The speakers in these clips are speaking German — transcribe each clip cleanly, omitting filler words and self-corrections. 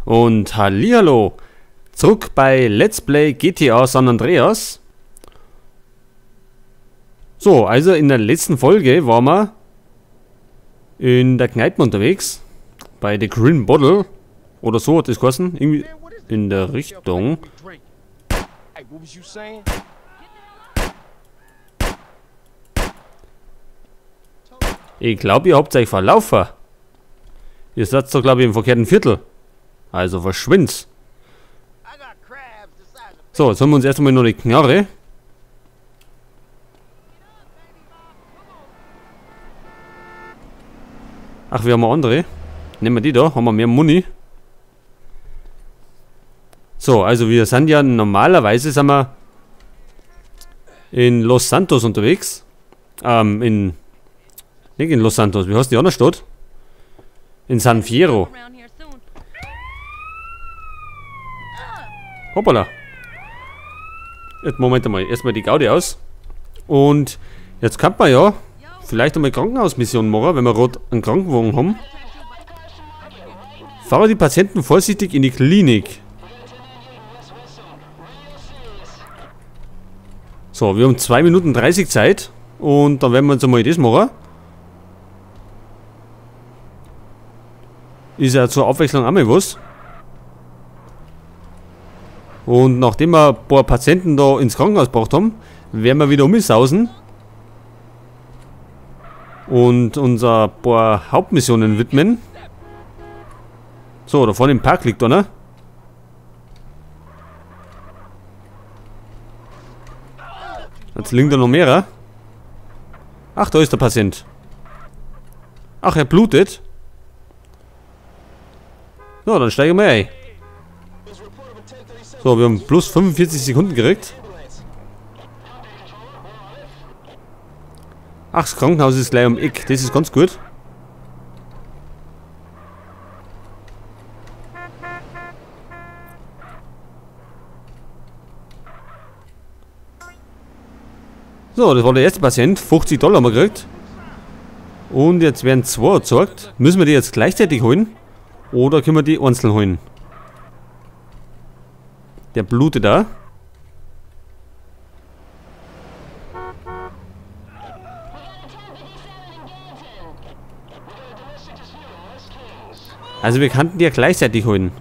Und hallihallo, zurück bei Let's Play GTA San Andreas. So, also in der letzten Folge waren wir in der Kneipe unterwegs, bei The Green Bottle, oder so hat das geheißen, irgendwie in der Richtung. Ich glaube, ihr habt euch verlaufen. Ihr seid doch, glaube ich, im verkehrten Viertel. Also verschwind's. So, jetzt haben wir uns erst einmal noch die Knarre. Ach, wir haben eine andere. Nehmen wir die da, haben wir mehr Muni. So, also wir sind ja normalerweise sind wir in Los Santos unterwegs. Nicht in Los Santos, wie heißt die andere Stadt? In San Fierro. Hoppala. Jetzt Moment mal, erstmal die Gaudi aus. Und jetzt kann man ja vielleicht einmal Krankenhausmission machen, wenn wir gerade einen Krankenwagen haben. Fahre die Patienten vorsichtig in die Klinik. So, wir haben 2 Minuten 30 Zeit. Und dann werden wir uns einmal das machen. Ist ja zur Abwechslung einmal was. Und nachdem wir ein paar Patienten da ins Krankenhaus gebracht haben, werden wir wieder umsausen. Und unser paar Hauptmissionen widmen. So, da vorne im Park liegt einer. Jetzt liegen da noch mehrere. Ach, da ist der Patient. Ach, er blutet. So, dann steigen wir ein. So, wir haben plus 45 Sekunden gekriegt. Ach, das Krankenhaus ist gleich um Eck. Das ist ganz gut. So, das war der erste Patient. 50 Dollar haben wir gekriegt. Und jetzt werden 2 erzeugt. Müssen wir die jetzt gleichzeitig holen? Oder können wir die einzeln holen? Der blutet da. Also wir könnten die ja gleichzeitig holen.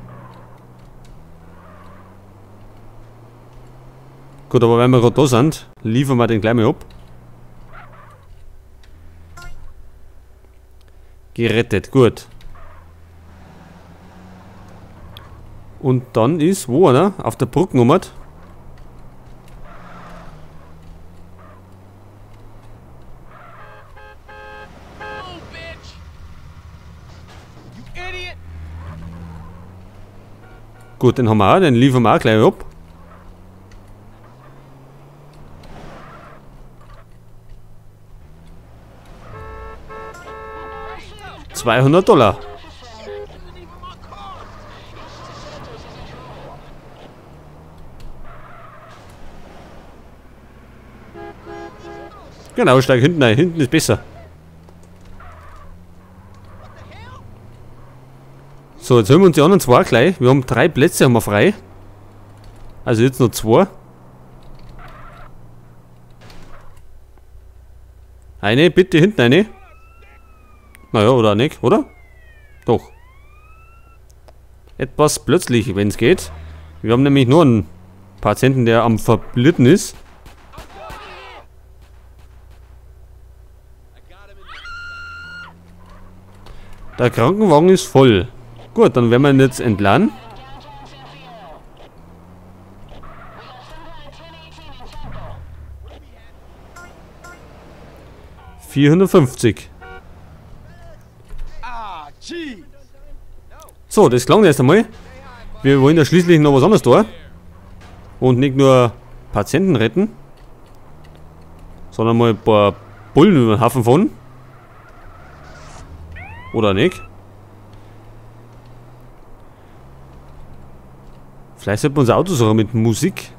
Gut, aber wenn wir gerade da sind, liefern wir den gleich mal ab. Gerettet, gut. Und dann ist, wo einer? Auf der Brücke nummert. Gut, den haben wir auch, den liefern wir auch gleich ab. $200. Genau, steig hinten rein. Hinten ist besser. So, jetzt holen wir uns die anderen 2 gleich. Wir haben 3 Plätze haben wir frei. Also jetzt noch 2. Eine, bitte hinten eine. Naja, oder nicht, oder? Doch. Etwas plötzlich, wenn es geht. Wir haben nämlich nur einen Patienten, der am Verbluten ist. Der Krankenwagen ist voll. Gut, dann werden wir ihn jetzt entladen. $450. So, das klang erst einmal. Wir wollen ja schließlich noch was anderes tun. Und nicht nur Patienten retten, sondern mal ein paar Bullen über den Haufen fahren. Oder nicht? Vielleicht sollten wir unser Auto suchen mit Musik.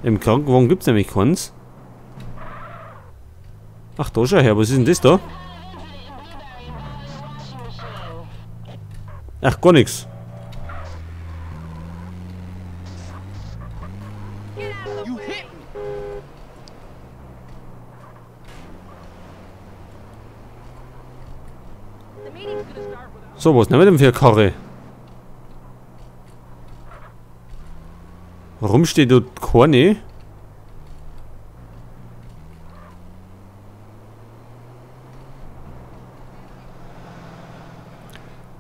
Im Krankenwagen gibt es nämlich keins. Ach, da schau her, was ist denn das da? Ach, gar nichts. So, was nehmen wir denn für eine Karre? Warum steht dort keine?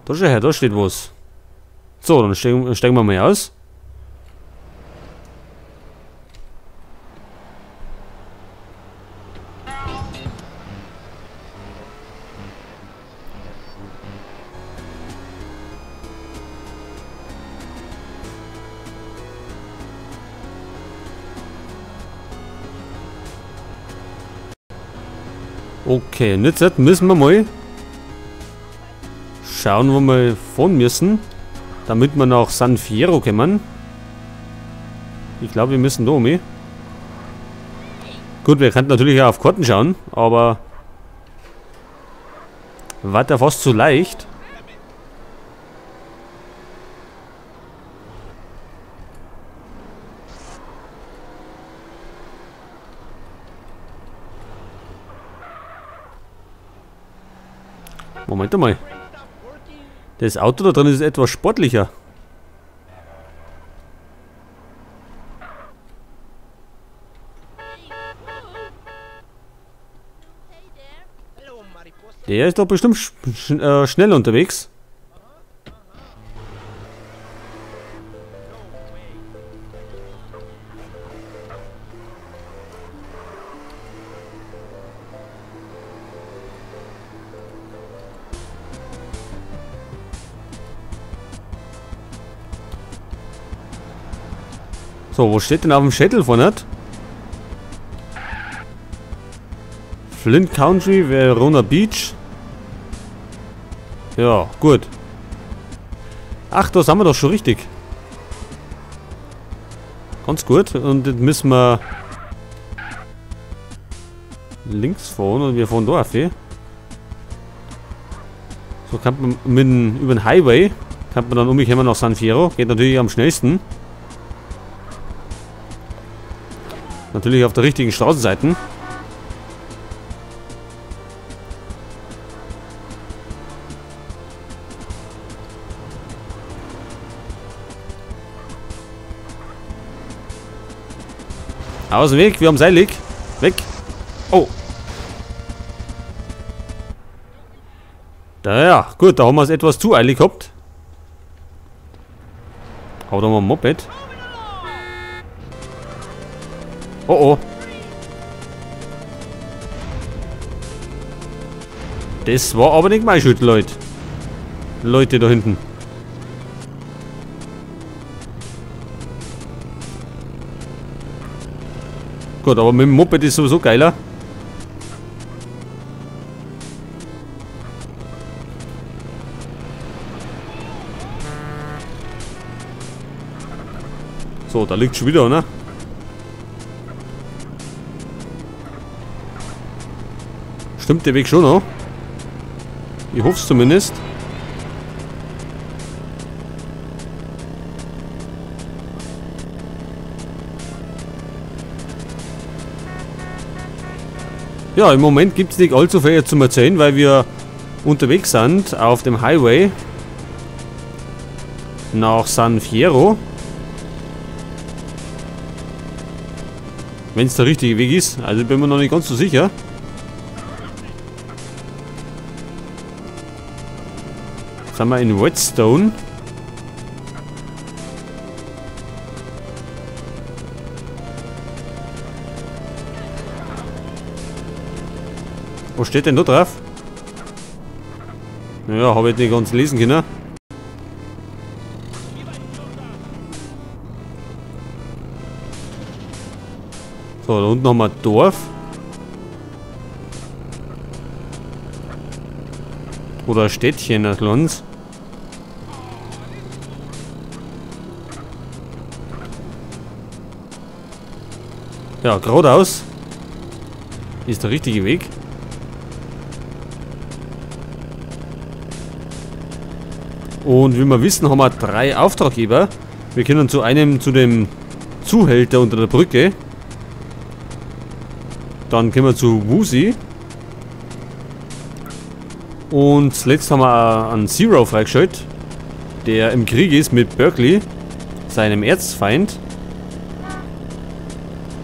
Da schau her, da steht was. So, dann steigen wir mal aus. Okay, und jetzt müssen wir mal schauen, wo wir fahren müssen, damit wir nach San Fierro kommen. Ich glaube, wir müssen da um. Gut, wir könnten natürlich auch auf Karten schauen, aber war da fast zu leicht. Moment mal. Das Auto da drin ist etwas sportlicher. Der ist doch bestimmt schnell unterwegs. So, wo steht denn auf dem Schädel vorne? Flint Country, Verona Beach. Ja, gut. Ach, da sind wir doch schon richtig. Ganz gut. Und jetzt müssen wir links fahren und wir fahren da auf. So kann man über den Highway kann man dann umkommen nach San Fierro. Geht natürlich am schnellsten. Natürlich auf der richtigen Straßenseite. Aus dem Weg, wir haben Seilig. Weg. Oh. Da ja, gut, da haben wir es etwas zu eilig gehabt. Aber da haben wir ein Moped. Oh oh. Das war aber nicht meine Schuld, Leute. Leute da hinten. Gut, aber mit dem Moped ist sowieso geiler. So, da liegt schon wieder, ne? Stimmt der Weg schon noch? Ich hoffe es zumindest. Ja, im Moment gibt es nicht allzu viel zum Erzählen, weil wir unterwegs sind auf dem Highway nach San Fierro. Wenn es der richtige Weg ist, also bin mir noch nicht ganz so sicher. Jetzt sind wir in Whetstone. Was steht denn da drauf? Ja, habe ich nicht ganz lesen können. So, da unten haben wir ein Dorf. Oder ein Städtchen, ein kleines. Ja, geradeaus ist der richtige Weg. Und wie wir wissen, haben wir 3 Auftraggeber. Wir können zu Zuhälter unter der Brücke. Dann gehen wir zu Woozy. Und zuletzt haben wir einen Zero freigeschaltet, der im Krieg ist mit Berkeley, seinem Erzfeind.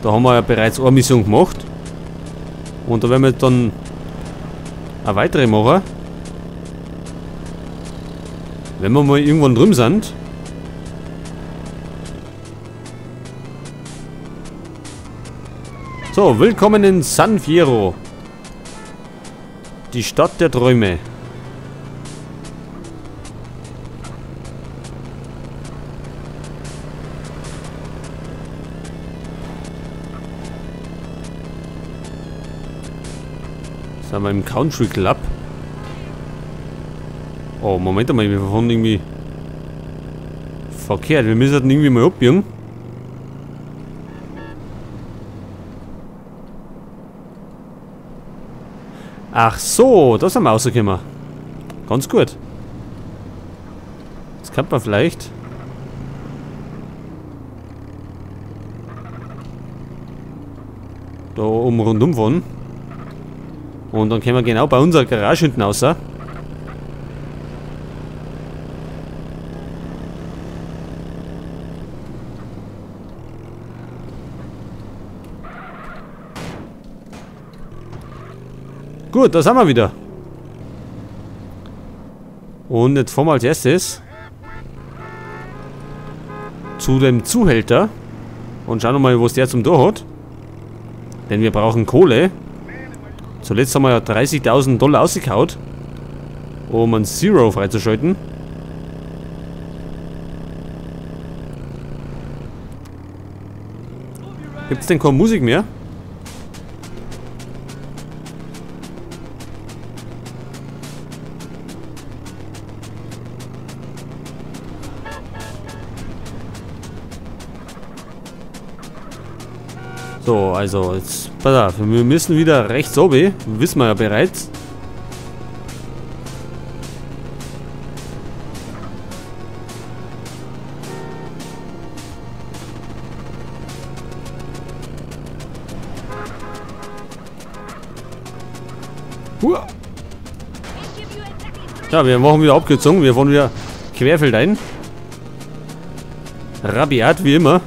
Da haben wir ja bereits eine Mission gemacht. Und da werden wir dann eine weitere machen. Wenn wir mal irgendwann drüben sind. So, willkommen in San Fierro. Die Stadt der Träume. Sind wir im Country Club. Oh, Moment einmal, wir fahren irgendwie verkehrt. Wir müssen irgendwie mal abbiegen. Ach so, da sind wir rausgekommen. Ganz gut. Das kann man vielleicht. Da oben rundum fahren. Und dann können wir genau bei unserer Garage hinten raus. Gut, da sind wir wieder. Und jetzt fahren wir als erstes zu dem Zuhälter und schauen wir mal, was der zum Tor hat. Denn wir brauchen Kohle. Zuletzt haben wir ja 30.000 Dollar ausgekaut, um einen Zero freizuschalten. Gibt es denn keine Musik mehr? So, also, jetzt, pass auf, wir müssen wieder rechts oben, wissen wir ja bereits. Ja, wir machen wieder Abkürzung, wir fahren wieder querfeldein. Rabiat, wie immer.